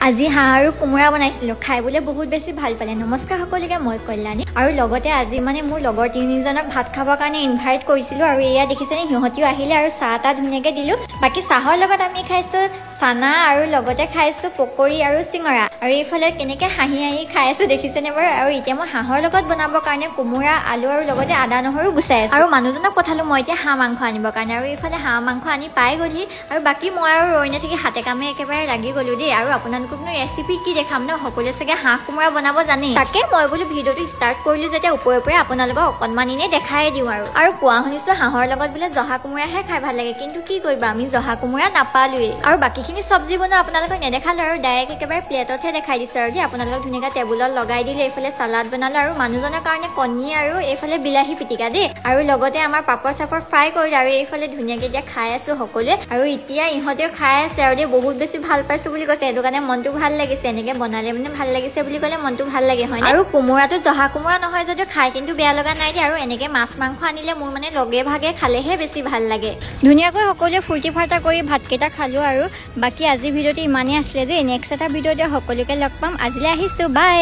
আজি হাঁহ আৰু কোমোৰা বনাইছিলো খাই বুলে বহুত বেছি ভাল পালে নমস্কাৰ সকলোকে মই কল্যাণী আৰু লগতে আজি মানে মোৰ লগৰ তিনিজনক ভাত খাবৰ কাৰণে ইনভাইট কৰিছিলো আৰু এয়া দেখিছেনে সিহঁতিও আহিলে আৰু চাহ তা ধুনীয়াকে দিলো বাকি চাহৰ লগত আমি খাইছো চানা আৰু লগতে খাইছো পকৰি আৰু সিঙৰা আৰু এইফালে কেনেকে হাঁহি হাঁহি খাই আছো দেখিছেনে বাৰু আৰু এতিয়া মই হাঁহৰ লগত বনাবৰ কাৰণে কোমোৰা আলু আৰু লগতে আদা নহৰু গুচাই আছো আৰু মানুহজনক পঠালো মই এতিয়া হাঁহ মাংস আনিবৰ কাৰণে আৰু এইফালে হাঁহ মাংস আনি পাই গলি আৰু বাকি মই আৰু ৰৈ নাথাকি হাতে কামে একেবাৰে লাগি গলো দেই আৰু আপোনালোকক ৰেচিপি কি দেখাম ন সকলোৱে চাগে হাঁহ কোমোৰা বনাব জানে তাকে মই বোলো ভিডিঅ'টো ষ্টাৰ্ট কৰিলো যেতিয়া ওপৰে আপোনালোকক অকণমান ইনে দেখাই দিওঁ আৰু কোৱা শুনিছো হাঁহৰ লগত বোলে জহা কোমোৰাহে খাই ভাল লাগে কিন্তু কি কৰিবা আমি জহা কোমোৰা নাপালোৱে আৰু বাকিখিনি চব্জি বনোৱা আপোনালোকক নেদেখালো আৰু ডাইৰেক্ট একেবাৰে প্লেটতহে দেখাই দিছো আৰু দেই আপোনালোকক ধুনীয়াকৈ টেবুলত লগাই দিলে এইফালে চালাড বনালো আৰু মানুহজনৰ কাৰণে কণী আৰু এইফালে বিলাহী পিটিকা দেই আৰু লগতে আমাৰ পাপৰ চাপৰ ফ্ৰাই কৰিলো আৰু এইফালে ধুনীয়াকৈ এতিয়া খাই আছো সকলোৱে আৰু এতিয়া ইহঁতেও খাই আছে আৰু দেই বহুত বেছি ভাল পাইছো বুলি কৈছে সেইটো কাৰণে মনটো ভাল লাগিছে এনেকে বনালে মানে ভাল লাগিছে বুলি ক'লে মনটো ভাল লাগে হয় আৰু কোমোৰাটো জহা কোমোৰা নহয় যদিও খাই কিন্তু বেয়া লগা নাই দিয়া আৰু এনেকে মাছ মাংস আনিলে মোৰ মানে লগে ভাগে খালেহে বেছি ভাল লাগে ধুনীয়াকৈ সকলোৱে ফূৰ্তি ফাৰ্তা কৰি ভাতকেইটা খালো আৰু বাকি আজি ভিডিঅ'টো ইমানেই আছিলে যে নেক্সট এটা ভিডিঅ'তে সকলোকে লগ পাম আজিলৈ আহিছো বাই।